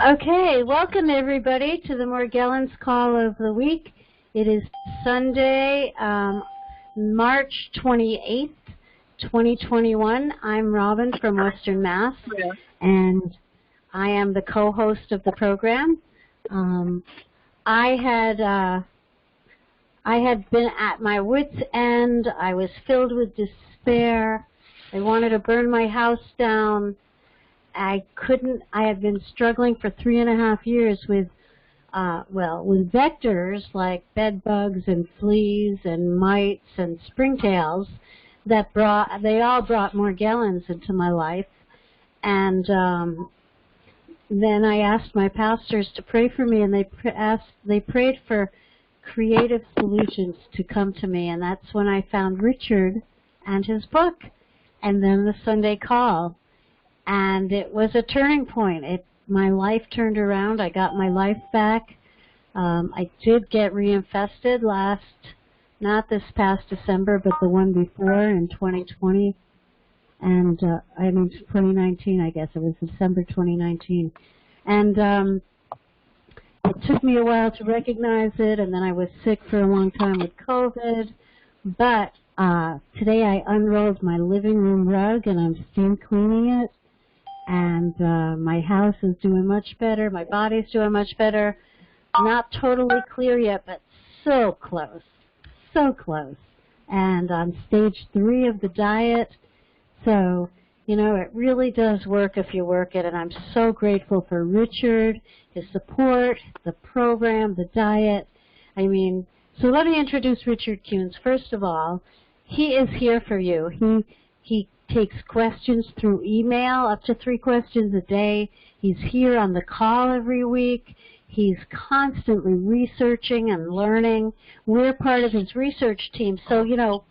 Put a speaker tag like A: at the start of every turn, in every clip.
A: Okay, welcome everybody to the Morgellons Call of the Week. It is Sunday, March 28th, 2021. I'm Robin from Western Mass, and I am the co-host of the program. I had been at my wit's end. I was filled with despair. I wanted to burn my house down. I had been struggling for 3.5 years with vectors like bed bugs and fleas and mites and springtails that they all brought Morgellons into my life. And then I asked my pastors to pray for me, and they prayed for creative solutions to come to me, and that's when I found Richard and his book, and then the Sunday Call. And it was a turning point. My life turned around. I got my life back. I did get reinfested not this past December, but the one before in 2020. And 2019, I guess. It was December 2019. And it took me a while to recognize it, and then I was sick for a long time with COVID. But today I unrolled my living room rug, and I'm steam cleaning it. And my house is doing much better. My body's doing much better. Not totally clear yet, but so close. So close. And on stage 3 of the diet. So, you know, it really does work if you work it. And I'm so grateful for Richard, his support, the program, the diet. I mean, so let me introduce Richard Kuhns. First of all, he is here for you. He takes questions through email, up to 3 questions a day. He's here on the call every week. He's constantly researching and learning. We're part of his research team. So, you know,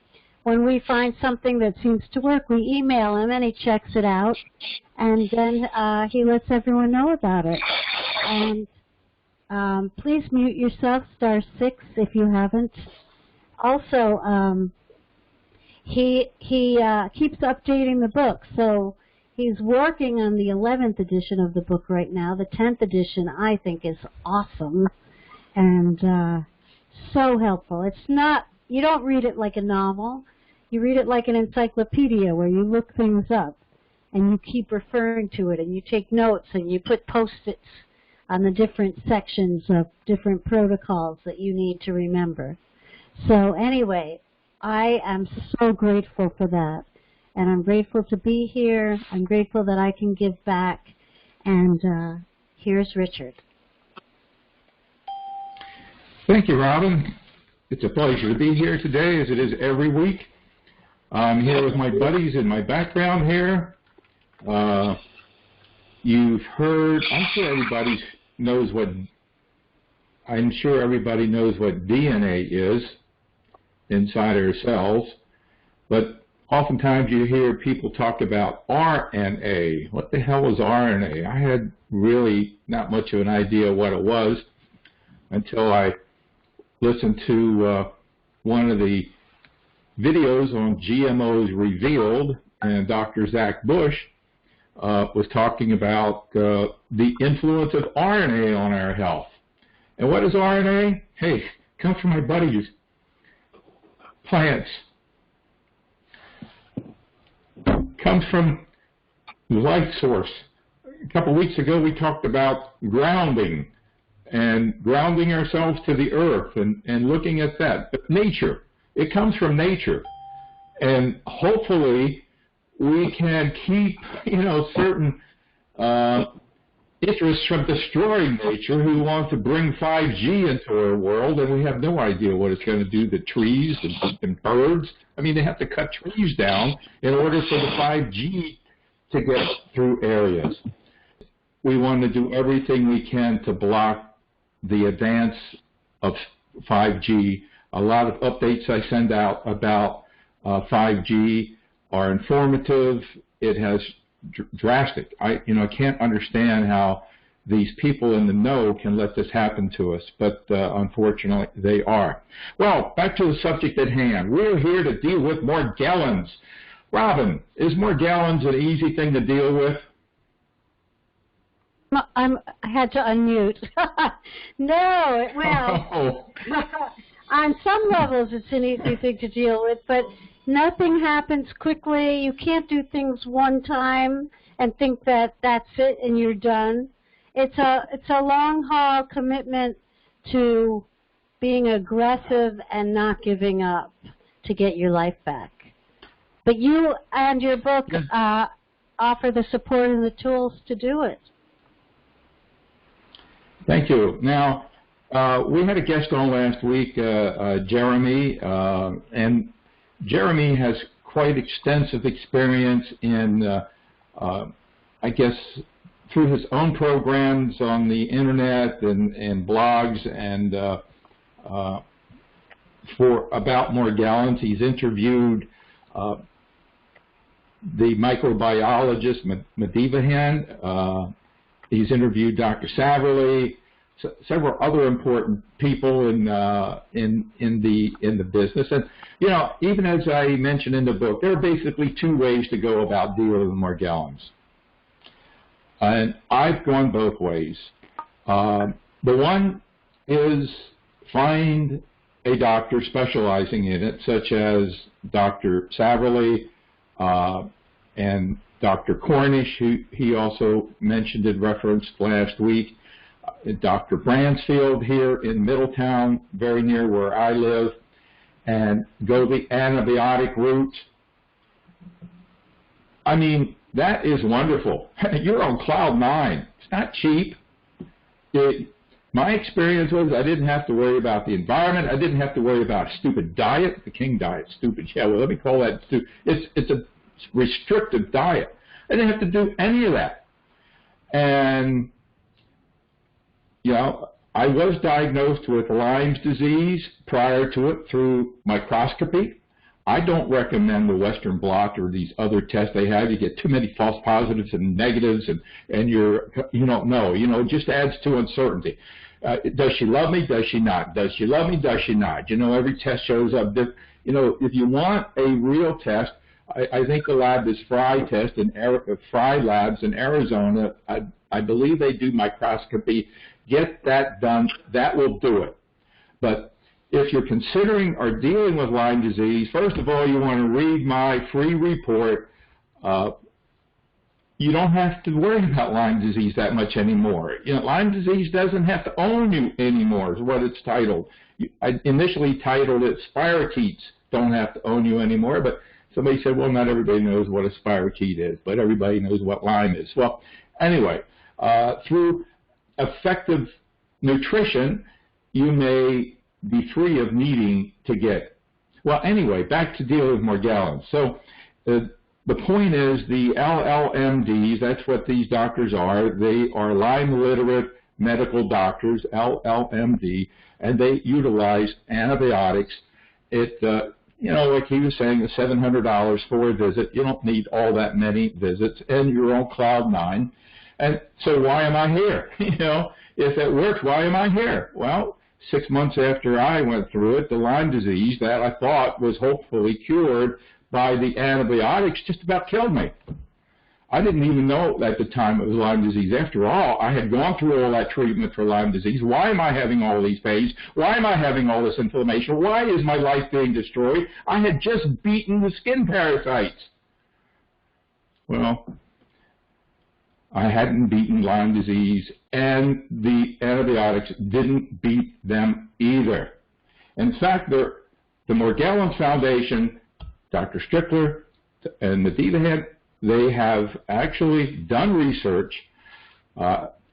A: when we find something that seems to work, we email him and he checks it out. And then he lets everyone know about it. And please mute yourself, *6 if you haven't. Also, He keeps updating the book, so he's working on the 11th edition of the book right now. The 10th edition, I think, is awesome and so helpful. It's not, you don't read it like a novel. You read it like an encyclopedia where you look things up and you keep referring to it and you take notes and you put Post-its on the different sections of different protocols that you need to remember. So anyway, I am so grateful for that, and I'm grateful to be here. I'm grateful that I can give back, and here's Richard.
B: Thank you, Robin. It's a pleasure to be here today, as it is every week. I'm here with my buddies in my background here. You've heard, I'm sure everybody knows what DNA is inside our cells, but oftentimes you hear people talk about RNA. What the hell is RNA? I had really not much of an idea what it was until I listened to one of the videos on GMOs Revealed, and Dr. Zach Bush was talking about the influence of RNA on our health. And what is RNA? Hey, it comes from my buddies. Plants. Comes from the life source. A couple of weeks ago we talked about grounding and grounding ourselves to the earth and looking at that. But nature, it comes from nature. And hopefully we can keep, certain interests from destroying nature who want to bring 5G into our world, and we have no idea what it's going to do to trees and birds. I mean, they have to cut trees down in order for the 5G to get through areas. We want to do everything we can to block the advance of 5G. A lot of updates I send out about 5G are informative. It has drastic. I can't understand how these people in the know can let this happen to us, but unfortunately they are. Well, back to the subject at hand. We're here to deal with Morgellons. Robin, is Morgellons an easy thing to deal with?
A: I had to unmute. No, well, on some levels it's an easy thing to deal with, but nothing happens quickly. You can't do things one time and think that that's it and you're done. It's a long haul commitment to being aggressive and not giving up to get your life back. But you and your book offer the support and the tools to do it.
B: Thank you. Now, we had a guest on last week, Jeremy, and Jeremy has quite extensive experience in, I guess, through his own programs on the internet and blogs and about Morgellons. He's interviewed the microbiologist Medivahan. He's interviewed Dr. Saverly, several other important people in the business. And you know, even as I mentioned in the book, there are basically two ways to go about dealing with Morgellons. And I've gone both ways. The one is find a doctor specializing in it, such as Dr. Saverly and Dr. Cornish, who he also mentioned and referenced last week, Dr. Bransfield here in Middletown, very near where I live, and go the antibiotic route. I mean, that is wonderful. You're on cloud nine. It's not cheap. My experience was I didn't have to worry about the environment. I didn't have to worry about a stupid diet. The King diet, stupid. Yeah, well, let me call that stupid. It's a restrictive diet. I didn't have to do any of that. And, you know, I was diagnosed with Lyme's disease prior to it through microscopy. I don't recommend the Western blot or these other tests they have. You get too many false positives and negatives, and you don't know. You know, it just adds to uncertainty. Does she love me? Does she not? Does she love me? Does she not? You know, every test shows up. You know, if you want a real test, I think the lab is Fry Test and Fry Labs in Arizona. I believe they do microscopy. Get that done. That will do it. But if you're considering or dealing with Lyme disease, first of all, you want to read my free report. You don't have to worry about Lyme disease that much anymore. You know, Lyme disease doesn't have to own you anymore is what it's titled. I initially titled it Spirochetes don't have to own you anymore, but somebody said, well, not everybody knows what a spirochete is, but everybody knows what Lyme is. Well, anyway, through effective nutrition, you may be free of needing to get. Well, anyway, back to dealing with Morgellons. So the point is the LLMDs, that's what these doctors are. They are Lyme literate medical doctors, LLMD, and they utilize antibiotics. You know, like he was saying, the $700 for a visit. You don't need all that many visits, and you're on cloud nine. And so why am I here? You know, if it works, why am I here? Well, 6 months after I went through it, the Lyme disease that I thought was hopefully cured by the antibiotics just about killed me. I didn't even know at the time it was Lyme disease. After all, I had gone through all that treatment for Lyme disease. Why am I having all these pains? Why am I having all this inflammation? Why is my life being destroyed? I had just beaten the skin parasites. Well, I hadn't beaten Lyme disease, and the antibiotics didn't beat them either. In fact, the Morgellons Foundation, Dr. Strickler and Medivahan, they have actually done research.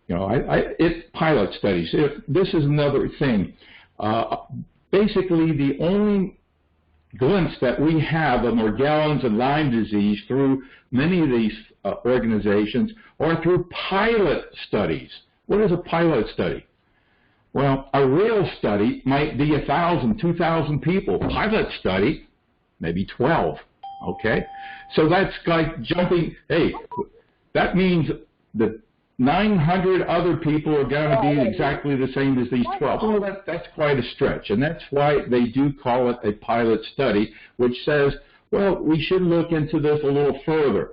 B: It's pilot studies. This is another thing. Basically, the only glimpse that we have of Morgellons and Lyme disease through many of these organizations or through pilot studies. What is a pilot study? Well, a real study might be 1,000, 2,000 people. Pilot study, maybe 12. Okay? So that's like jumping, hey, that means that 900 other people are going to be exactly the same as these 12. Well, that's quite a stretch, and that's why they do call it a pilot study, which says, well, we should look into this a little further.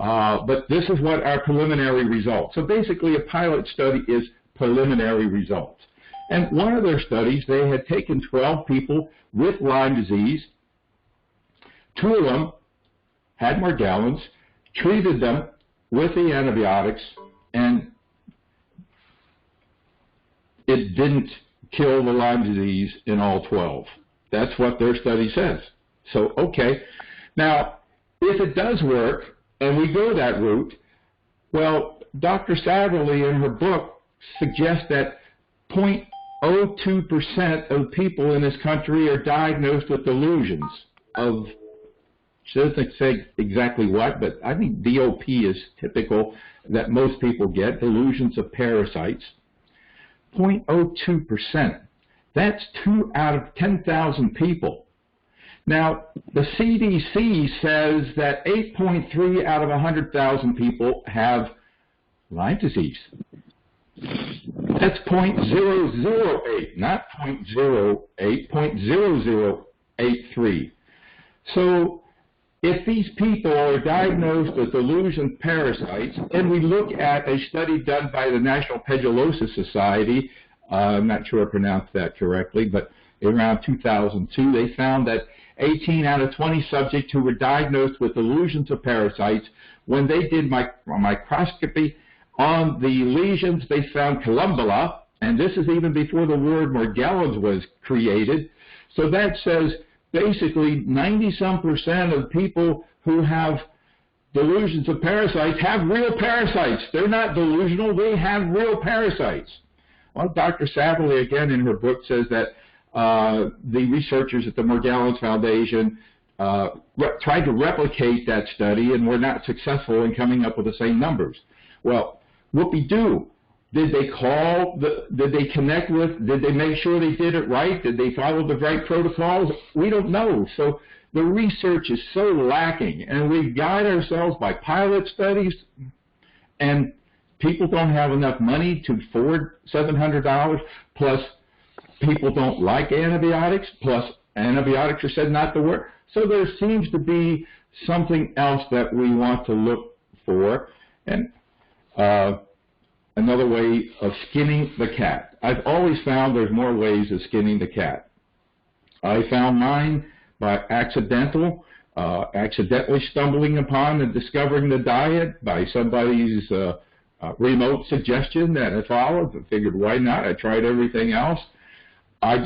B: But this is what our preliminary results. So basically a pilot study is preliminary results. And one of their studies, they had taken 12 people with Lyme disease. 2 of them had Morgellons, treated them with the antibiotics, and it didn't kill the Lyme disease in all 12. That's what their study says. So, okay. Now, if it does work, and we go that route, well, Dr. Satterley in her book suggests that 0.02% of people in this country are diagnosed with delusions of, she doesn't say exactly what, but I think DOP is typical that most people get, delusions of parasites. 0.02%. That's 2 out of 10,000 people. Now, the CDC says that 8.3 out of 100,000 people have Lyme disease. That's 0.008, not 0.08, 0.0083. So if these people are diagnosed with delusion parasites, and we look at a study done by the National Pedullosis Society, I'm not sure I pronounced that correctly, but around 2002, they found that 18 out of 20 subjects who were diagnosed with delusions of parasites, when they did microscopy on the lesions, they found columbella, and this is even before the word Morgellons was created. So that says basically 90-some% of people who have delusions of parasites have real parasites. They're not delusional, they have real parasites. Well, Dr. Satterley, again, in her book says that the researchers at the Morgellons Foundation tried to replicate that study and were not successful in coming up with the same numbers. Well, whoopee-doo. Did they call, did they connect with, did they make sure they did it right? Did they follow the right protocols? We don't know. So the research is so lacking, and we guide ourselves by pilot studies, and people don't have enough money to afford $700, plus people don't like antibiotics, plus antibiotics are said not to work. So there seems to be something else that we want to look for, and another way of skinning the cat. I've always found there's more ways of skinning the cat. I found mine by accidentally stumbling upon and discovering the diet by somebody's remote suggestion that I followed. I figured, why not? I tried everything else. I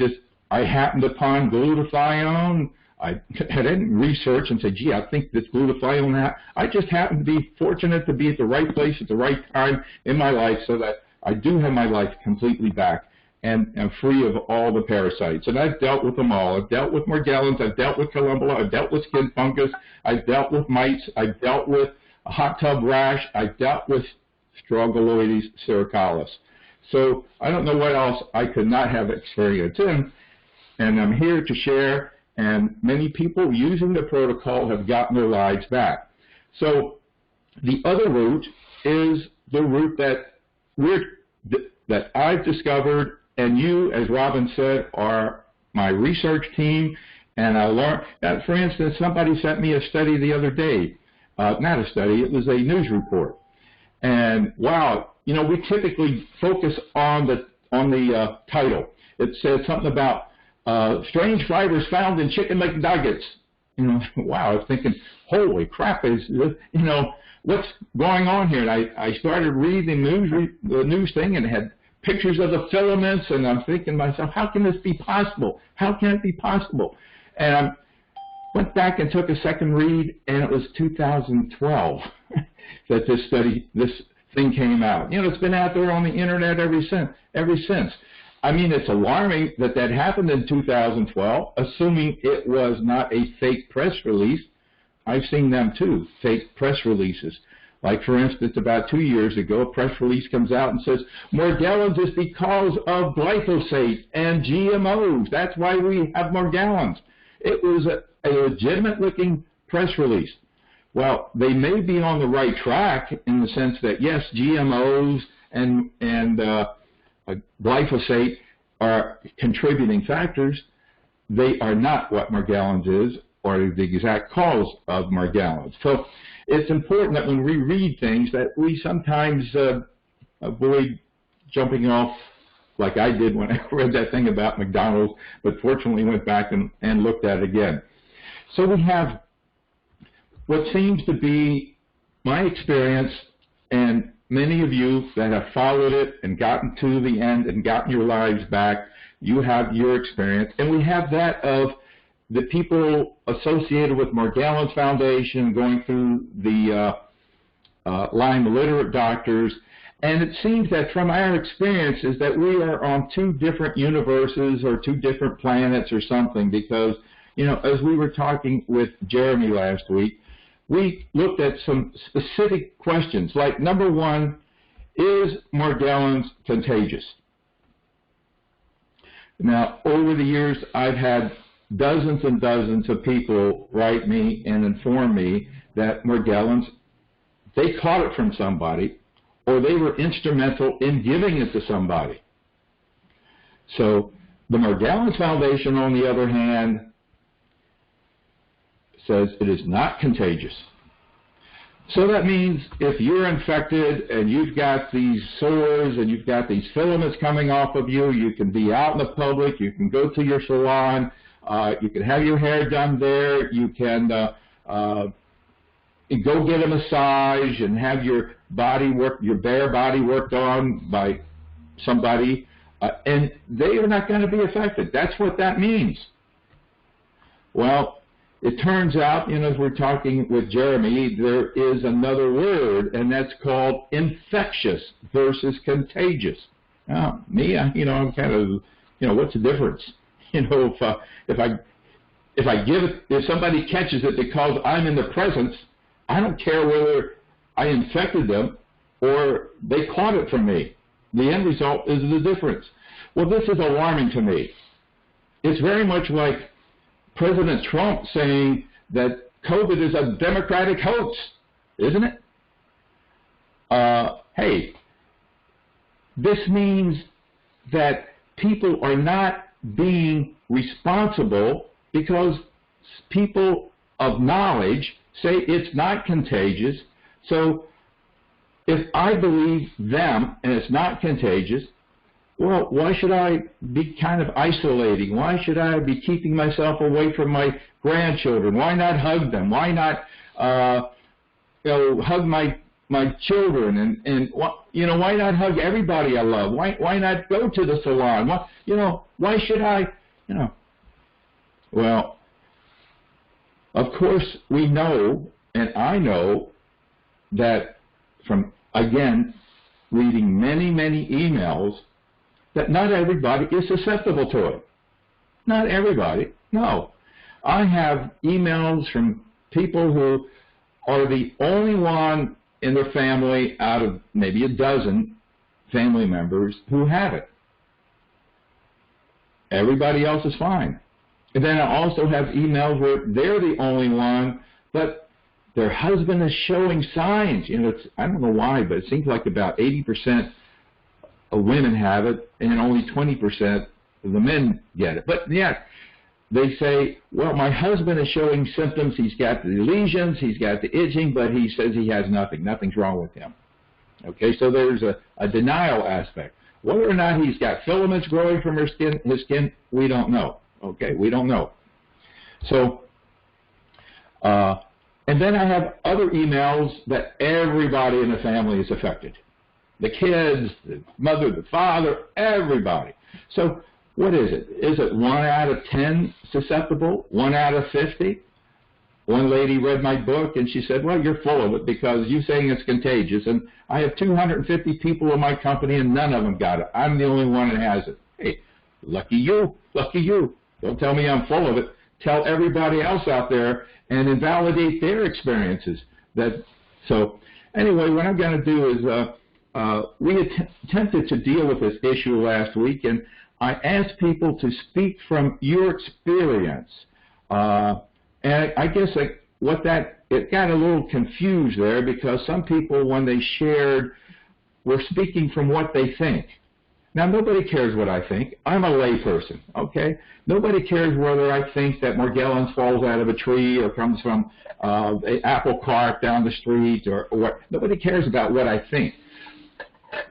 B: happened upon glutathione. I didn't research and say, gee, I think this glutathione, I just happened to be fortunate to be at the right place at the right time in my life so that I do have my life completely back and am free of all the parasites. And I've dealt with them all. I've dealt with Morgellons. I've dealt with columbella. I've dealt with skin fungus. I've dealt with mites. I've dealt with a hot tub rash. I've dealt with Strongyloides cervicalis. So I don't know what else I could not have experience in. And I'm here to share, and many people using the protocol have gotten their lives back. So the other route is the route that I've discovered, and you, as Robin said, are my research team. And I learned that, for instance, somebody sent me a study the other day. Not a study, it was a news report. And wow, you know, we typically focus on the title. It said something about strange fibers found in chicken McNuggets. You know, wow, I was thinking, holy crap, is you know, what's going on here? And I started reading the news thing, and it had pictures of the filaments, and I'm thinking to myself, how can this be possible? How can it be possible? And I went back and took a second read, and it was 2012 that this thing came out. You know, it's been out there on the internet ever since. I mean, it's alarming that that happened in 2012, assuming it was not a fake press release. I've seen them too, fake press releases. Like, for instance, about 2 years ago, a press release comes out and says, Morgellons is because of glyphosate and GMOs. That's why we have Morgellons. It was a legitimate-looking press release. Well, they may be on the right track in the sense that, yes, GMOs and glyphosate are contributing factors. They are not what Morgellons is. or the exact cause of Morgellons. So it's important that when we read things that we sometimes avoid jumping off like I did when I read that thing about McDonald's, but fortunately went back and looked at it again. So we have what seems to be my experience, and many of you that have followed it and gotten to the end and gotten your lives back, you have your experience. And we have that of the people associated with Morgellons Foundation going through the Lyme literate doctors. And it seems that from our experience is that we are on two different universes or two different planets or something, because, you know, as we were talking with Jeremy last week, we looked at some specific questions, like number one, is Morgellons contagious? Now, over the years, I've had dozens and dozens of people write me and inform me that Morgellons, they caught it from somebody, or they were instrumental in giving it to somebody. So the Morgellons Foundation, on the other hand, says it is not contagious. So that means if you're infected and you've got these sores and you've got these filaments coming off of you, you can be out in the public, you can go to your salon, you can have your hair done there, you can go get a massage and have your body work, your bare body worked on by somebody, and they are not going to be affected. That's what that means. Well, it turns out, you know, as we're talking with Jeremy, there is another word, and that's called infectious versus contagious. Now, me, you know, I'm kind of, you know, what's the difference? You know, if somebody catches it because I'm in the presence, I don't care whether I infected them or they caught it from me. The end result is the difference. Well, this is alarming to me. It's very much like President Trump saying that COVID is a Democratic hoax, isn't it? Hey, this means that people are not being responsible because people of knowledge say it's not contagious. So if I believe them and it's not contagious, well, why should I be kind of isolating? Why should I be keeping myself away from my grandchildren? Why not hug them? Why not, you know, hug my children? And you know, why not hug everybody I love? Why not go to the salon? You know, why should I, you know? Well, of course, we know, and I know, that from, again, reading many, many emails, that not everybody is susceptible to it. Not everybody, no. I have emails from people who are the only one in their family out of maybe a dozen family members who have it. Everybody else is fine. And then I also have emails where they're the only one, but their husband is showing signs. You know, I don't know why, but it seems like about 80% of women have it, and only 20% of the men get it. But yeah, they say, well, my husband is showing symptoms. He's got the lesions, he's got the itching, but he says he has nothing. Nothing's wrong with him. Okay, so there's a denial aspect. Whether or not he's got filaments growing from his skin, we don't know. Okay, we don't know. So, and then I have other emails that everybody in the family is affected. The kids, the mother, the father, everybody. So what is it? Is it 1 out of 10 susceptible? 1 out of 50? One lady read my book and she said, well, you're full of it because you're saying it's contagious. And I have 250 people in my company and none of them got it. I'm the only one that has it. Hey, lucky you, lucky you. Don't tell me I'm full of it. Tell everybody else out there and invalidate their experiences. So anyway, what I'm going to do is we attempted to deal with this issue last week, and I asked people to speak from your experience. And I guess it got a little confused there because some people, when they shared, were speaking from what they think. Now, nobody cares what I think. I'm a layperson, okay? Nobody cares whether I think that Morgellons falls out of a tree or comes from an apple cart down the street or what. Nobody cares about what I think.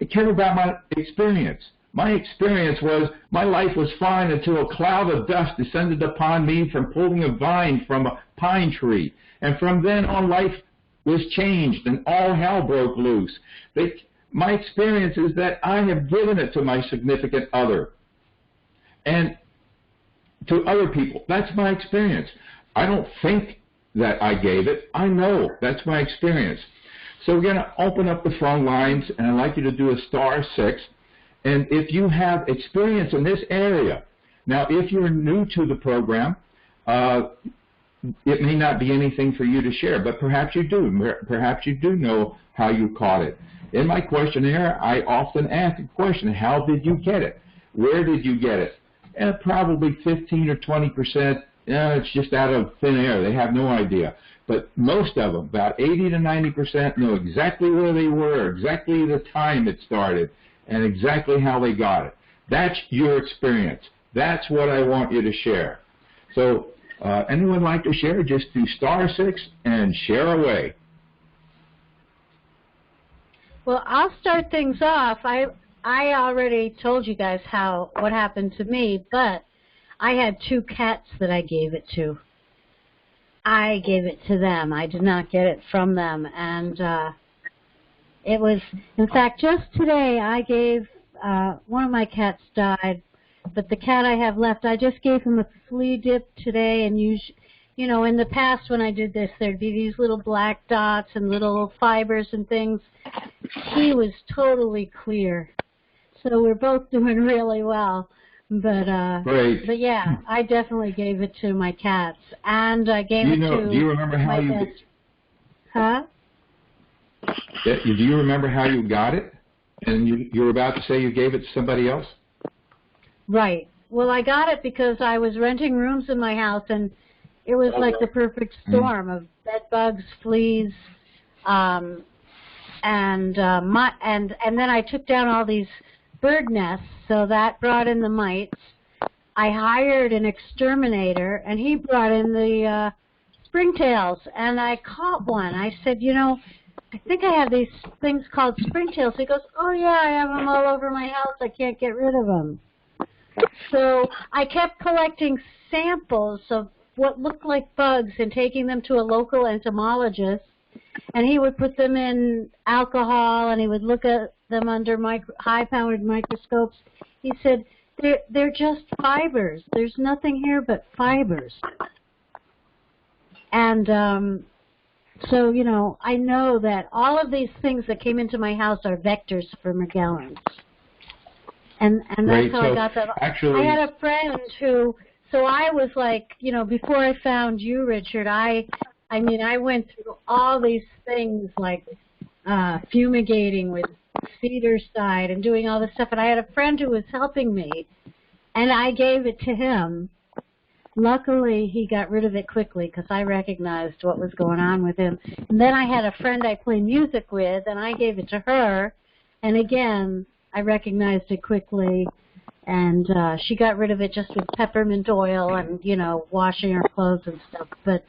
B: I care about my experience. My experience was my life was fine until a cloud of dust descended upon me from pulling a vine from a pine tree. And from then on, life was changed and all hell broke loose. My experience is that I have given it to my significant other and to other people. That's my experience. I don't think that I gave it. I know. That's my experience. So we're going to open up the phone lines, and I'd like you to do a *6. And if you have experience in this area, now if you're new to the program, it may not be anything for you to share, but perhaps you do. Perhaps you do know how you caught it. In my questionnaire, I often ask a question: how did you get it? Where did you get it? And probably 15 or 20%, it's just out of thin air. They have no idea. But most of them, about 80 to 90%, know exactly where they were, exactly the time it started, and exactly how they got it. That's your experience. That's what I want you to share. So anyone like to share? Just do *6 and share away.
A: Well, I'll start things off. I already told you guys what happened to me, but I had 2 cats that I gave it to. I gave it to them. I did not get it from them. And it was, in fact, just today I gave, one of my cats died, but the cat I have left, I just gave him a flea dip today. And you know, in the past when I did this, there'd be these little black dots and little fibers and things. He was totally clear. So we're both doing really well. But yeah, I definitely gave it to my cats, and I gave it to.
B: Do you remember how you?
A: Huh?
B: Do you remember how you got it? And you were about to say you gave it to somebody else?
A: Right. Well, I got it because I was renting rooms in my house, and it was like the perfect storm of bed bugs, fleas, and then I took down all these bird nests, so that brought in the mites. I hired an exterminator, and he brought in the springtails, and I caught one. I said, you know, I think I have these things called springtails. He goes, oh yeah, I have them all over my house. I can't get rid of them. So I kept collecting samples of what looked like bugs and taking them to a local entomologist, and he would put them in alcohol, and he would look at them under high-powered microscopes. He said, they're just fibers. There's nothing here but fibers. And so, you know, I know that all of these things that came into my house are vectors for Morgellons. And that's how I got that.
B: Actually,
A: I had a friend who, so I was like, you know, before I found you, Richard, I mean, I went through all these things like fumigating with Cedarside and doing all this stuff. And I had a friend who was helping me, and I gave it to him. Luckily, he got rid of it quickly because I recognized what was going on with him. And then I had a friend I play music with, and I gave it to her. And again, I recognized it quickly. And she got rid of it just with peppermint oil and, you know, washing her clothes and stuff. But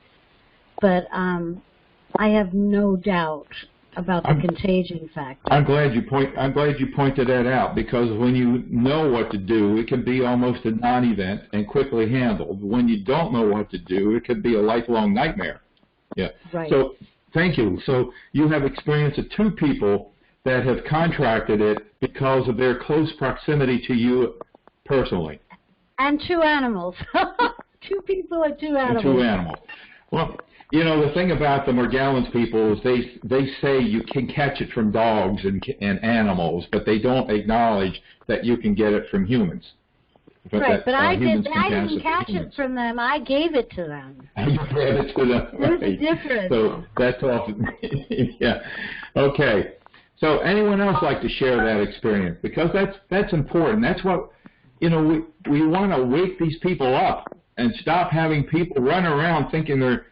A: I have no doubt about the contagion factor.
B: I'm glad you pointed that out, because when you know what to do, it can be almost a non-event and quickly handled. When you don't know what to do, it could be a lifelong nightmare. Yeah.
A: Right.
B: So thank you. So you have experience of 2 people that have contracted it because of their close proximity to you personally.
A: And 2 animals. 2 people and 2 animals.
B: And 2 animals. Well, you know, the thing about the Morgellons people is they say you can catch it from dogs and animals, but they don't acknowledge that you can get it from humans.
A: Right, but I didn't catch it from them. I gave it to them.
B: You gave it to them.
A: There's a difference.
B: So that's awesome. Yeah. Okay. So anyone else like to share that experience? Because that's important. That's what, you know, we want to wake these people up and stop having people run around thinking that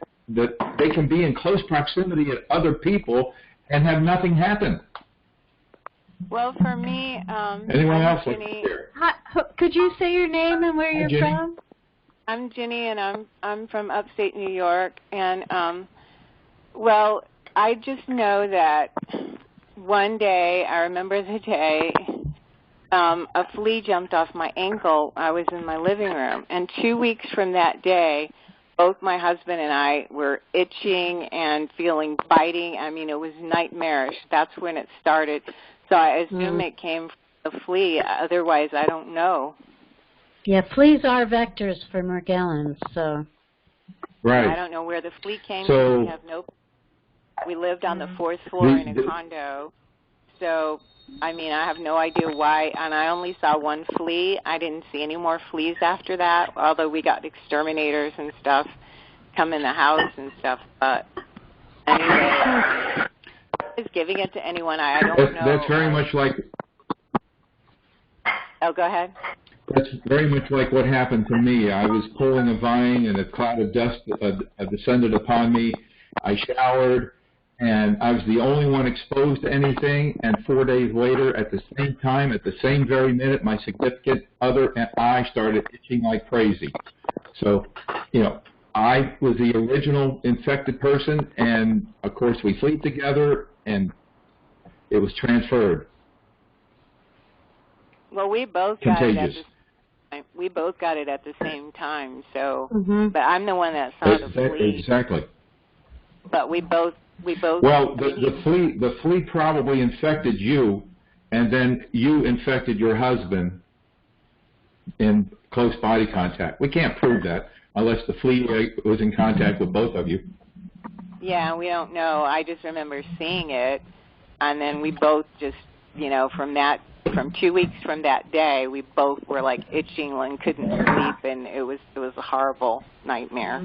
B: they can be in close proximity to other people and have nothing happen.
C: Well, for me,
B: Anyone
C: I'm
B: else like to
C: Ginny.
B: share?
A: Hi, could you say your name and where
B: Hi,
A: you're
B: Ginny.
A: from?
C: I'm Ginny, and I'm from upstate New York. And well, I just know that one day, I remember the day, a flea jumped off my ankle. I was in my living room, and 2 weeks from that day, both my husband and I were itching and feeling biting. I mean, it was nightmarish. That's when it started. So I assume it came from the flea. Otherwise, I don't know.
A: Yeah, fleas are vectors for Morgellons, so.
B: Right.
C: I don't know where the flea came
B: So,
C: from. We have no. We lived on the 4th floor in a condo. So, I mean, I have no idea why. And I only saw one flea. I didn't see any more fleas after that, although we got exterminators and stuff come in the house and stuff. But anyway, is giving it to anyone, I don't know.
B: That's very much like.
C: Oh, go ahead.
B: That's very much like what happened to me. I was pulling a vine, and a cloud of dust descended upon me. I showered, and I was the only one exposed to anything. And 4 days later, at the same time, at the same very minute, my significant other and I started itching like crazy. So, I was the original infected person, and of course we sleep together, and it was transferred.
C: Well, we both
B: Contagious.
C: got it at the same time. We both got it at the same time. So, but I'm the one that saw the flea.
B: Exactly.
C: But we both.
B: Well, the flea probably infected you, and then you infected your husband in close body contact. We can't prove that unless the flea was in contact with both of you.
C: Yeah, we don't know. I just remember seeing it, and then we both just, from 2 weeks from that day, we both were like itching and couldn't sleep, and it was a horrible nightmare.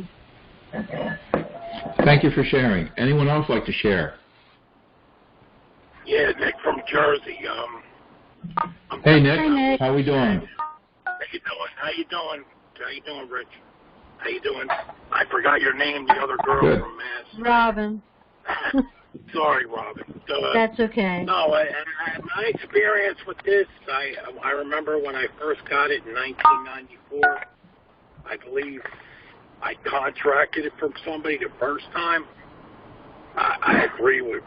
B: Thank you for sharing. Anyone else like to share?
D: Yeah, Nick from Jersey.
B: Hey, Nick.
A: Hi, Nick.
B: How we doing?
D: How you doing, Rich? How you doing? I forgot your name, the other girl
B: Good.
D: from Mass.
A: Robin.
D: Sorry, Robin.
A: That's okay.
D: No, my experience with this, I remember when I first got it in 1994, I believe I contracted it from somebody the first time. I agree with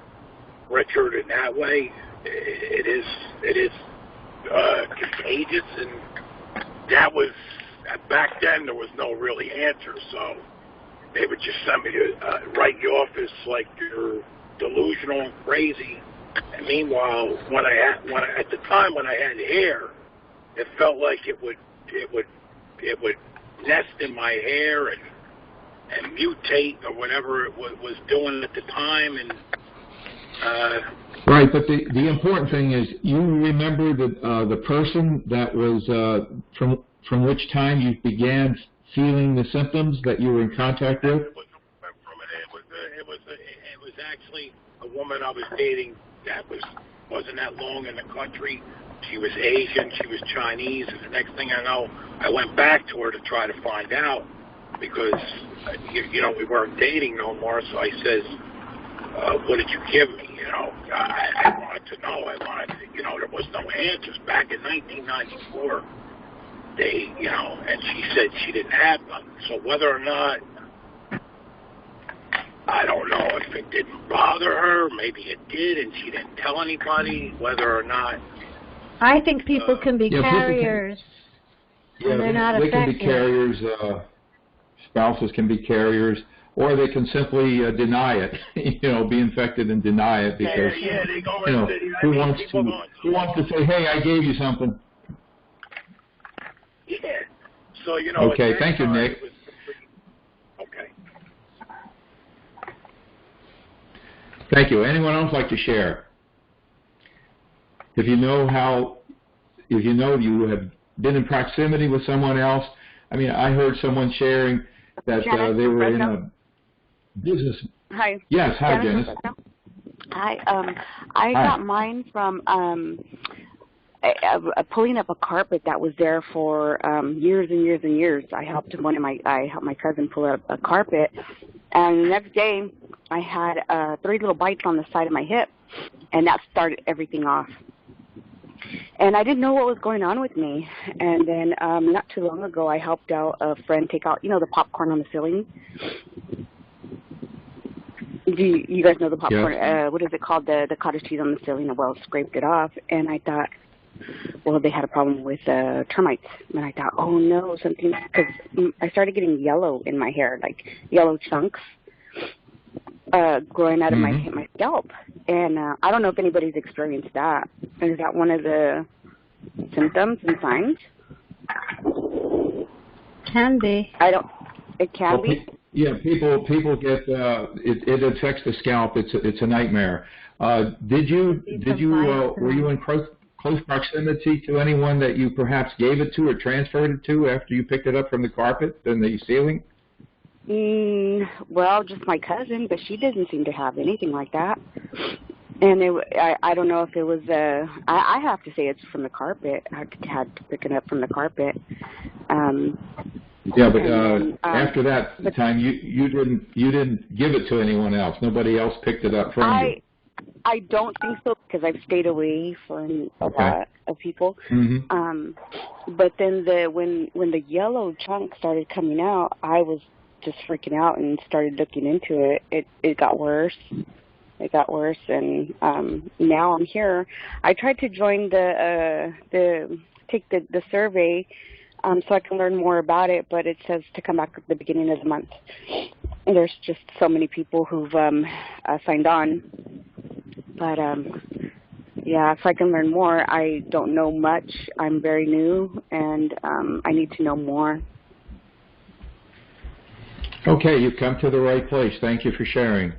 D: Richard in that way. It is contagious, and that was, back then there was no really answer, so they would just send me to write you off as like you're delusional and crazy. And meanwhile, at the time when I had hair, it felt like it would nest in my hair and mutate or whatever it was doing at the time. And
B: right, but the important thing is you remember the person that was from which time you began feeling the symptoms that you were in contact with?
D: It was actually a woman I was dating that wasn't that long in the country. She was Asian, she was Chinese, and the next thing I know, I went back to her to try to find out because, we weren't dating no more, so I says, what did you give me? I wanted to know. There was no answers. Back in 1994, and she said she didn't have none. So whether or not, I don't know if it didn't bother her, maybe it did, and she didn't tell anybody, whether or not.
A: I think people can be carriers, and they're not
B: affected. They can be carriers. Spouses can be carriers, or they can simply deny it. Be infected and deny it because
D: they go
B: who wants to say, "Hey, I gave you something."
D: Yeah. So
B: Okay. Thank you, Nick.
D: Okay.
B: Thank you. Anyone else like to share? If you know you have been in proximity with someone else. I mean, I heard someone sharing that they were in a business.
E: Hi.
B: Yes. Hi, Janice.
E: Hi. I got mine from pulling up a carpet that was there for years and years and years. I helped my cousin pull up a carpet, and the next day I had 3 little bites on the side of my hip, and that started everything off. And I didn't know what was going on with me. And then not too long ago, I helped out a friend take out, the popcorn on the ceiling. Do you guys know the popcorn?
B: Yes.
E: What is it called? The cottage cheese on the ceiling. Well, scraped it off, and I thought, well, they had a problem with termites. And I thought, oh no, something, because I started getting yellow in my hair, like yellow chunks growing out of my scalp. And I don't know if anybody's experienced that. Is that one of the symptoms and signs?
A: Can be.
E: It can be.
B: Yeah, people get it affects the scalp. It's a nightmare. Were you in close proximity to anyone that you perhaps gave it to or transferred it to after you picked it up from the carpet and the ceiling?
E: Well, just my cousin, but she doesn't seem to have anything like that. And I don't know if it was. I have to say it's from the carpet. I had to pick it up from the carpet.
B: Yeah, but after that time, you didn't give it to anyone else. Nobody else picked it up from you.
E: I don't think so, because I've stayed away from a lot of people. But then when the yellow chunk started coming out, I was just freaking out and started looking into it. It got worse. It got worse, and now I'm here. I tried to join take the survey. So I can learn more about it, but it says to come back at the beginning of the month. And there's just so many people who've signed on. But, yeah, so I can learn more. I don't know much. I'm very new, and I need to know more.
B: Okay, you've come to the right place. Thank you for sharing.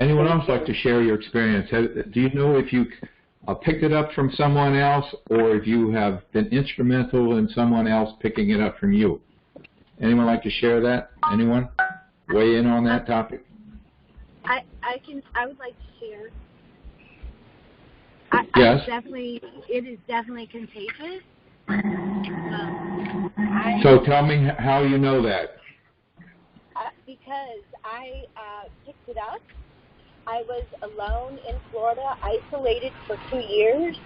B: Anyone else like to share your experience? Do you know if you picked it up from someone else, or if you have been instrumental in someone else picking it up from you? Anyone like to share that? Anyone weigh in on that topic?
F: I would like to share.
B: Yes.
F: It is definitely contagious.
B: So tell me how you know that.
F: Because I picked it up. I was alone in Florida, isolated for 2 years,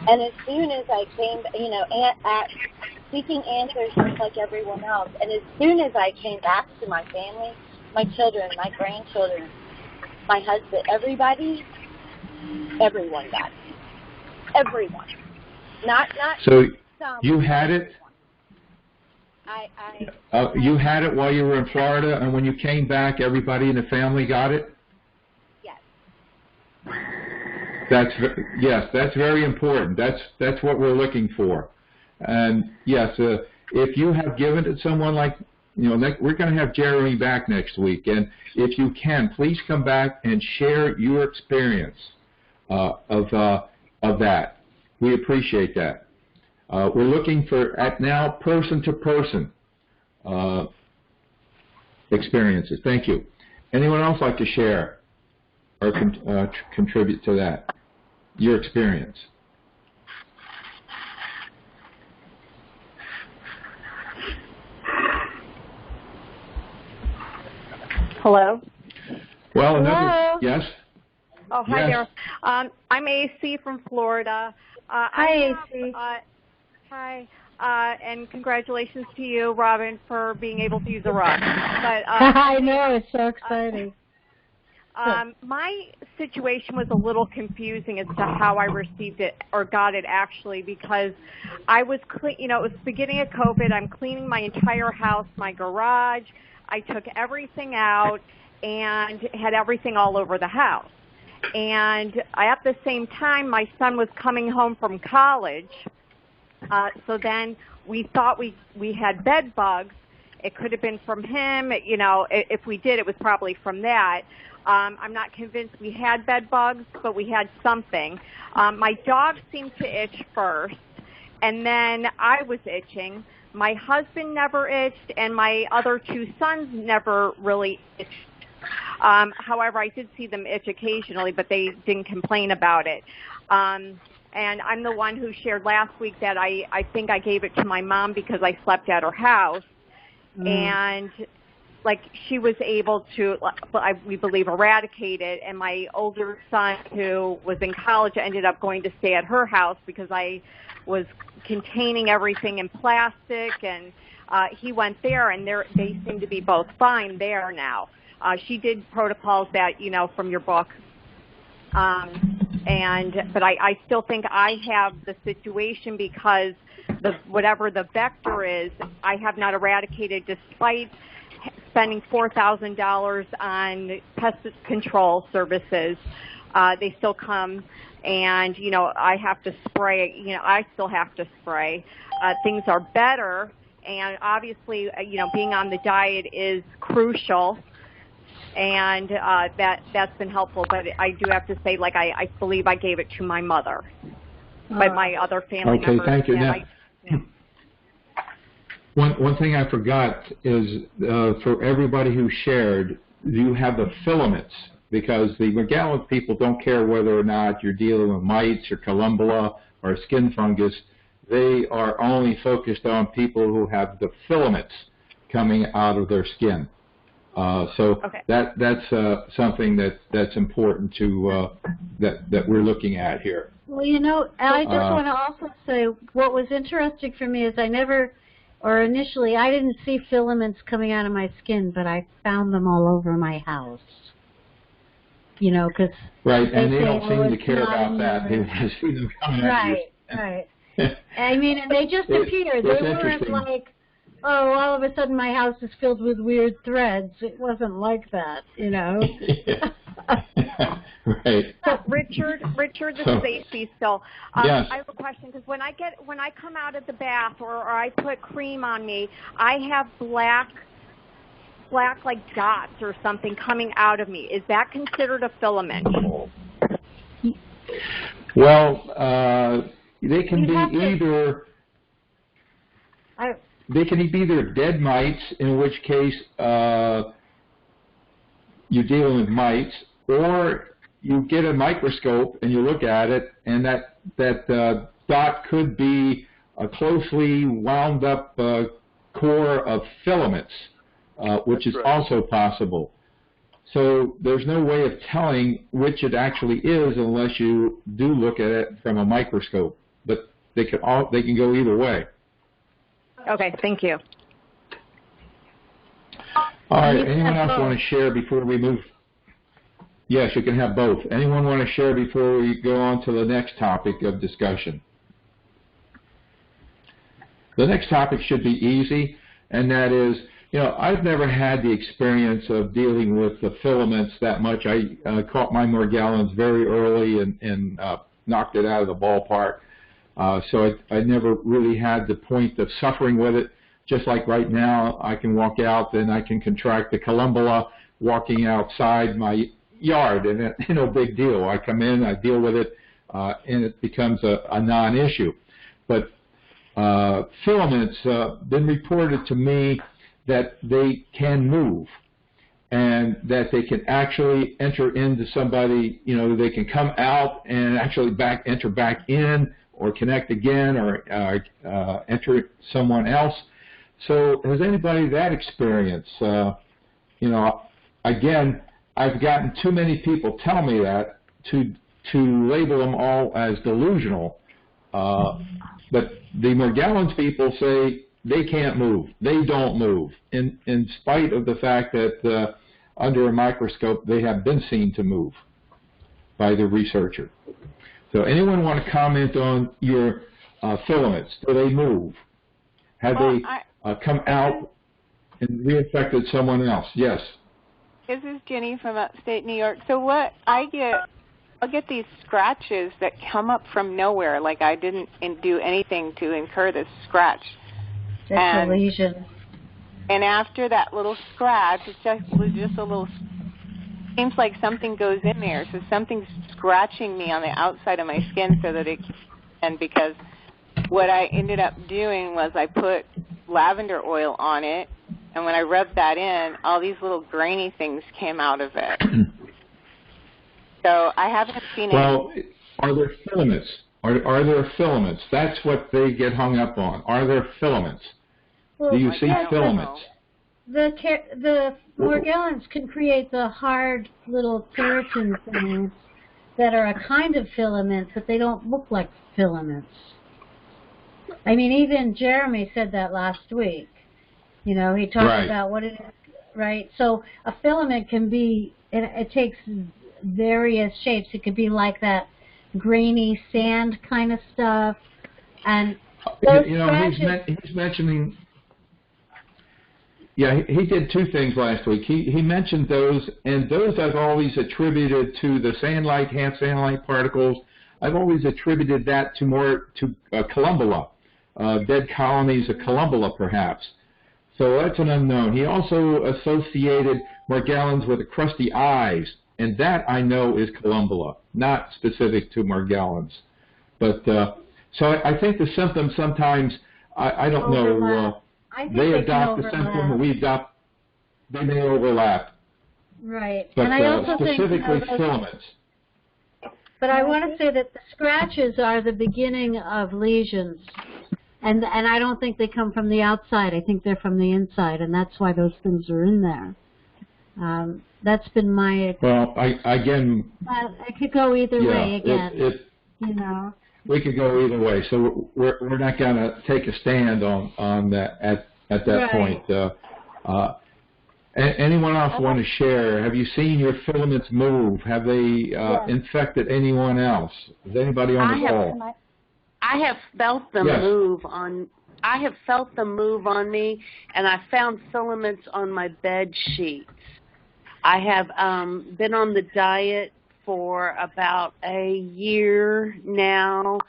F: and as soon as I came, seeking answers just like everyone else, and as soon as I came back to my family, my children, my grandchildren, my husband, everyone got it. Everyone. Not
B: so
F: some.
B: You had it? You had it while you were in Florida, and when you came back, everybody in the family got it? Yes, that's very important. That's what we're looking for. And yes, if you have given it to someone we're going to have Jeremy back next week, and if you can, please come back and share your experience of that. We appreciate that. We're looking for now person-to-person experiences. Thank you. Anyone else like to share or contribute to that? Your experience.
G: Hello?
B: Well,
G: Hello?
B: Yes?
G: Oh, hi
B: Yes.
G: there. I'm AC from Florida.
A: Hi, AC.
G: Hi. And congratulations to you, Robin, for being able to use a rug. But,
A: I know, it's so exciting.
G: My situation was a little confusing as to how I received it or got it, actually, because I was it was the beginning of COVID. I'm cleaning my entire house, my garage. I took everything out and had everything all over the house. And at the same time, my son was coming home from college. So then we thought we had bed bugs. It could have been from him. If we did, it was probably from that. I'm not convinced we had bed bugs, but we had something. My dog seemed to itch first, and then I was itching. My husband never itched, and my other 2 sons never really itched. However, I did see them itch occasionally, but they didn't complain about it. And I'm the one who shared last week that I think I gave it to my mom because I slept at her house. And like she was able to, we believe, eradicate it. And my older son, who was in college, ended up going to stay at her house because I was containing everything in plastic, and he went there, and they seem to be both fine there now. She did protocols that, from your book. But I still think I have the situation because whatever the vector is, I have not eradicated despite spending $4,000 on pest control services. They still come, and, I have to spray. I still have to spray. Things are better, and obviously, being on the diet is crucial. And that's been helpful, but I do have to say, like, I believe I gave it to my mother, but my other family members.
B: Okay, thank you. Now, one thing I forgot is for everybody who shared, you have the filaments, because the Morgellons people don't care whether or not you're dealing with mites or columbella or skin fungus. They are only focused on people who have the filaments coming out of their skin. Okay. That's something that's important to that we're looking at here.
A: Well, I just want to also say what was interesting for me is initially I didn't see filaments coming out of my skin, but I found them all over my house. Because
B: right, and they don't seem to care about that. They just see them coming out of your skin.
A: Right. I mean, and they just appeared. They weren't like, oh, all of a sudden my house is filled with weird threads. It wasn't like that,
B: Right.
G: So Richard, this is AC still.
B: Yes.
G: I have a question, because when I come out of the bath or I put cream on me, I have black like dots or something coming out of me. Is that considered a filament?
B: Well, they can be either. They can be either dead mites, in which case you're dealing with mites, or you get a microscope and you look at it, and that dot could be a closely wound up core of filaments, which is also possible. So there's no way of telling which it actually is unless you do look at it from a microscope. But they can go either way.
G: Okay, thank you.
B: All right, anyone else want to share before we move? Yes, you can have both. Anyone want to share before we go on to the next topic of discussion? The next topic should be easy, and that is, I've never had the experience of dealing with the filaments that much. I caught my Morgellons very early and knocked it out of the ballpark. So I never really had the point of suffering with it. Just like right now, I can walk out and I can contract the columbella walking outside my yard, and it's no big deal. I come in, I deal with it, and it becomes a non-issue. But filaments, been reported to me that they can move, and that they can actually enter into somebody, they can come out and actually enter back in, or connect again, or enter someone else. So has anybody that experience? Again, I've gotten too many people tell me that to label them all as delusional. But the Morgellons people say they can't move. They don't move, in spite of the fact that under a microscope they have been seen to move by the researcher. So anyone want to comment on your filaments? Do they move? Have they come out and reinfected someone else? Yes.
C: This is Jenny from upstate New York. So what I'll get these scratches that come up from nowhere, like I didn't do anything to incur this scratch.
A: That's a lesion.
C: And after that little scratch, it's just a little. Seems like something goes in there, so something's scratching me on the outside of my skin, so that it. And because what I ended up doing was I put lavender oil on it, and when I rubbed that in, all these little grainy things came out of it. So I haven't seen
B: Well, are there filaments? Are there filaments? That's what they get hung up on. Are there filaments?
A: Well,
B: do you see filaments?
A: the Morgellons can create the hard little keratin things that are a kind of filament, but they don't look like filaments. I mean, even Jeremy said that last week. You know, he talked about what it is, right? So a filament can be, it takes various shapes. It could be like that grainy sand kind of stuff. And those
B: he's mentioning, he did two things last week. He mentioned those, and those I've always attributed to the sand-like, half-sand-like particles. I've always attributed that to columbella, dead colonies of columbella, perhaps. So that's an unknown. He also associated Morgellons with the crusty eyes, and that I know is columbella, not specific to Morgellons. But so I think the symptoms sometimes, I don't know, they adopt the symptom, we adopt, they may overlap.
A: Right.
B: But
A: and I also
B: specifically
A: think,
B: filaments.
A: But I want to say that the scratches are the beginning of lesions. And I don't think they come from the outside. I think they're from the inside, and that's why those things are in there. That's been my...
B: Well, again...
A: it could go either way again, you know.
B: We could go either way, so we're not going to take a stand on that at that point. Anyone else want to share? Have you seen your filaments move? Have they infected anyone else? Is anybody on the call?
H: I have felt them move on. I have felt them move on me, and I found filaments on my bed sheets. I have been on the diet for about a year now,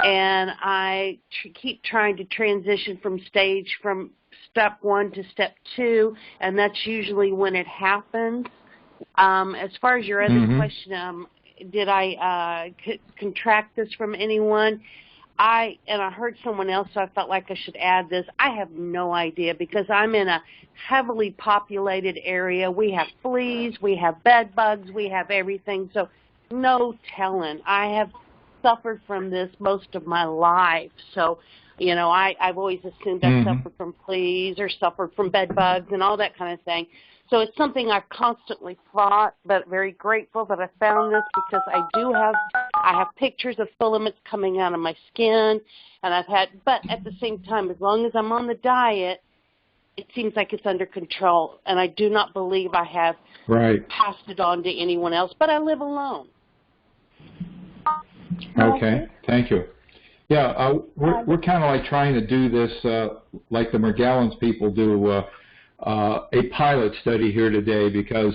H: and I keep trying to transition from step 1 to step 2, and that's usually when it happens. As far as your other question, did I contract this from anyone? I heard someone else, so I felt like I should add this. I have no idea because I'm in a heavily populated area. We have fleas, we have bed bugs, we have everything, so no telling. I have suffered from this most of my life, so, you know, I've always assumed I've suffered from fleas or suffered from bed bugs and all that kind of thing. So it's something I've constantly fought, but very grateful that I found this because I have pictures of filaments coming out of my skin, and but at the same time, as long as I'm on the diet, it seems like it's under control, and I do not believe I have passed it on to anyone else, but I live alone.
B: Okay, thank you. Yeah, we're kind of like trying to do this like the Morgellons people do, a pilot study here today, because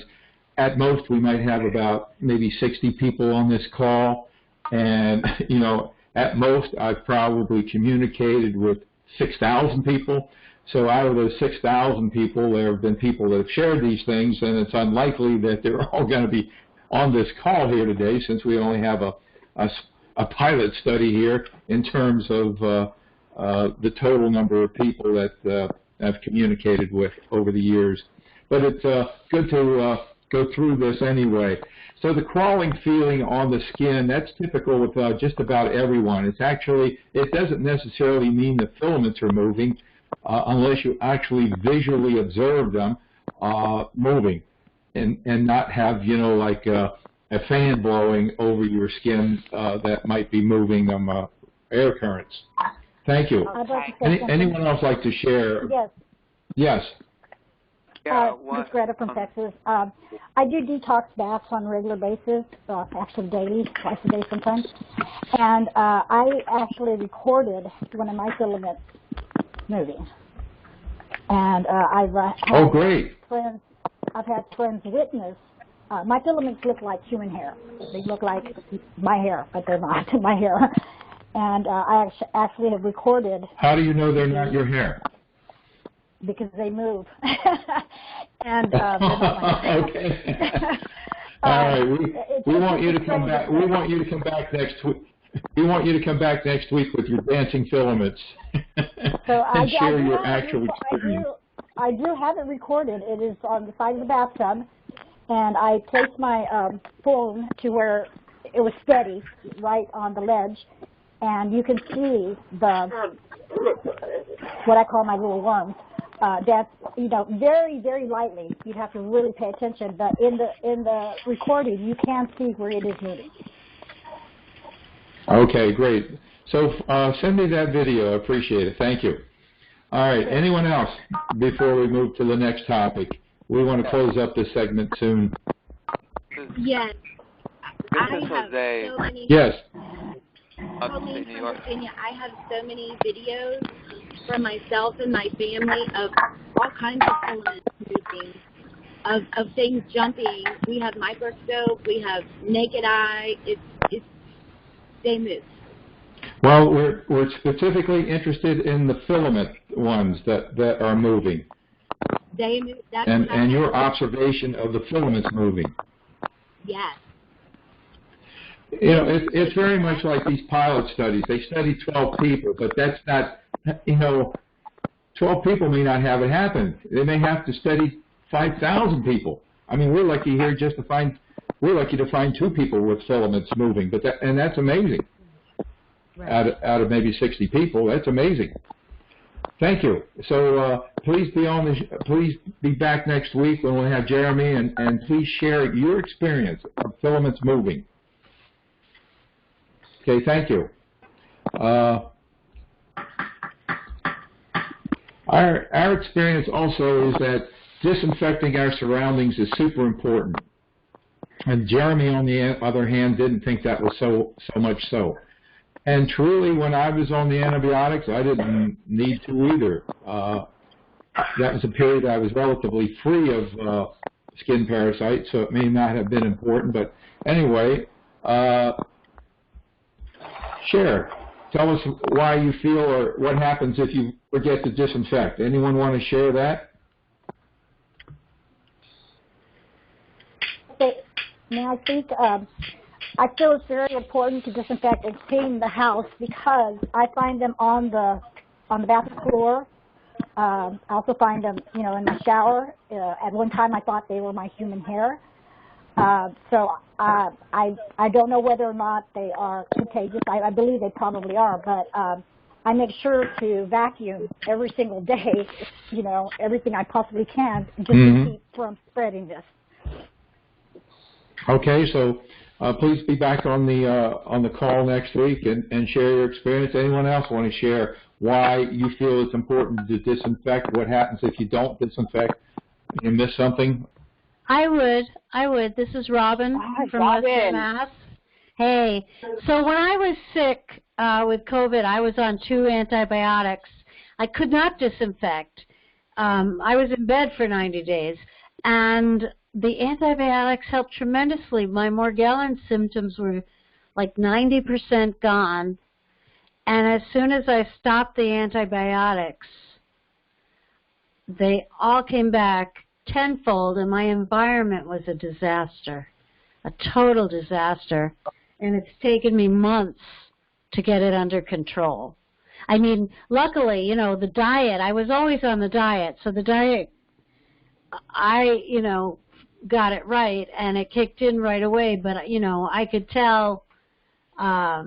B: at most we might have about maybe 60 people on this call, and you know, at most I've probably communicated with 6,000 people. So out of those 6,000 people, there have been people that have shared these things, and it's unlikely that they're all going to be on this call here today, since we only have a pilot study here in terms of the total number of people that I've communicated with over the years. But it's good to go through this anyway. So the crawling feeling on the skin, that's typical with just about everyone. It's actually, it doesn't necessarily mean the filaments are moving unless you actually visually observe them moving and not have, you know, like a fan blowing over your skin that might be moving them air currents. Thank you. Anyone else like to share?
I: Yes.
B: Yes.
I: This is Greta from Texas. I do detox baths on a regular basis, actually daily, twice a day sometimes. And I actually recorded one of my filaments moving. And I've had friends witness. My filaments look like human hair. They look like my hair, but they're not my hair. And I actually have recorded.
B: How do you know they're not your hair?
I: Because they move. And they're not my hair.
B: Okay. All right. We want you to come back. We want you to come back next week. We want you to come back next week with your dancing filaments and share your actual experience.
I: I do have it recorded. It is on the side of the bathtub, and I placed my phone to where it was steady, right on the ledge, and you can see the what I call my little worms that's, you know, very, very lightly. You'd have to really pay attention. But in the recording, you can see where it is moving.
B: Okay, great. So send me that video. I appreciate it. Thank you. All right. Anyone else before we move to the next topic? We want to close up this segment soon.
J: Yes. I have so many.
B: Yes.
J: Totally from Virginia. I have so many videos from myself and my family of all kinds of filaments moving, of things jumping. We have microscope. We have naked eye. They move.
B: Well, we're specifically interested in the filament ones that are moving.
J: They move. That's
B: and your observation of the filaments moving.
J: Yes.
B: You know, it's very much like these pilot studies. They study 12 people, but that's not, you know, 12 people may not have it happen. They may have to study 5,000 people. I mean, we're lucky here just to find, we're lucky to find 2 people with filaments moving, but and that's amazing. Right. Out of maybe 60 people, that's amazing. Thank you. So please be back next week when we'll have Jeremy, and please share your experience of filaments moving. Okay, thank you. Our experience also is that disinfecting our surroundings is super important. And Jeremy, on the other hand, didn't think that was so much so. And truly, when I was on the antibiotics, I didn't need to either. That was a period I was relatively free of skin parasites, so it may not have been important. But anyway, share. Tell us why you feel or what happens if you forget to disinfect. Anyone want to share that?
I: Okay. Now, I think I feel it's very important to disinfect and clean the house because I find them on the bathroom floor. I also find them, you know, in my shower. At one time, I thought they were my human hair. So I don't know whether or not they are contagious. I believe they probably are, but I make sure to vacuum every single day, you know, everything I possibly can just to keep from spreading this.
B: Okay, so please be back on the call next week and share your experience. Anyone else want to share why you feel it's important to disinfect? What happens if you don't disinfect? You miss something?
A: I would. This is Robin from Western Mass. Hey, so when I was sick with COVID, I was on 2 antibiotics. I could not disinfect. I was in bed for 90 days, and the antibiotics helped tremendously. My Morgellons symptoms were like 90% gone, and as soon as I stopped the antibiotics, they all came back tenfold, and my environment was a disaster, a total disaster, and it's taken me months to get it under control. I mean, luckily, you know, the diet, I was always on the diet, so the diet, I, you know, got it right, and it kicked in right away, but, you know, I could tell my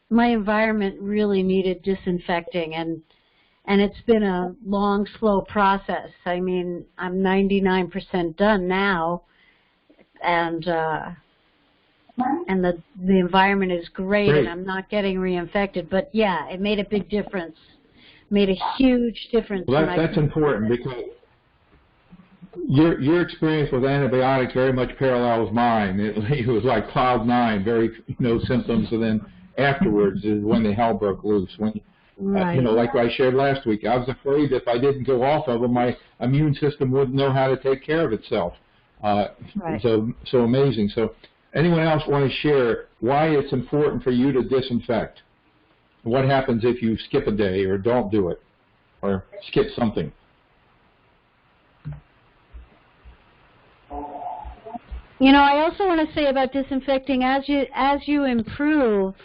A: environment really needed disinfecting, and it's been a long, slow process. I mean, I'm 99% done now, and the environment is great, and I'm not getting reinfected. But yeah, it made a big difference. Made a huge difference.
B: Well, that's important because your experience with antibiotics very much parallels mine. It was like cloud 9, very symptoms, and then afterwards is when the hell broke loose. When
A: right.
B: Like I shared last week, I was afraid if I didn't go off of them, my immune system wouldn't know how to take care of itself.
A: Right.
B: So amazing. So anyone else want to share why it's important for you to disinfect? What happens if you skip a day or don't do it or skip something?
A: I also want to say about disinfecting, as you improve,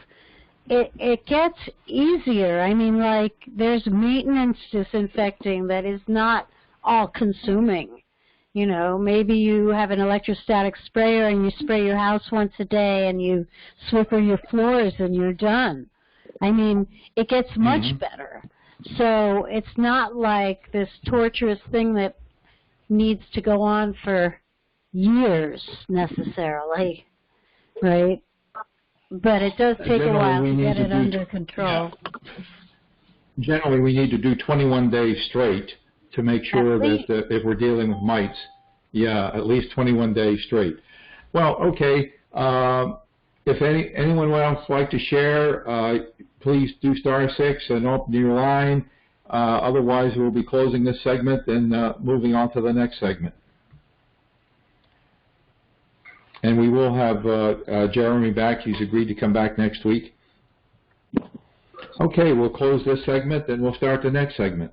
A: it gets easier. I mean, like, there's maintenance disinfecting that is not all-consuming. Maybe you have an electrostatic sprayer and you spray your house once a day and you Swiffer your floors and you're done. I mean, it gets much better. So it's not like this torturous thing that needs to go on for years necessarily, right? But it does take a while to get it under control.
B: Yeah. Generally, we need to do 21 days straight to make sure that if we're dealing with mites, at least 21 days straight. Well, okay. If anyone else would like to share, please do *6 and open your line. Otherwise, we'll be closing this segment and moving on to the next segment. And we will have Jeremy back. He's agreed to come back next week. Okay, we'll close this segment and we'll start the next segment.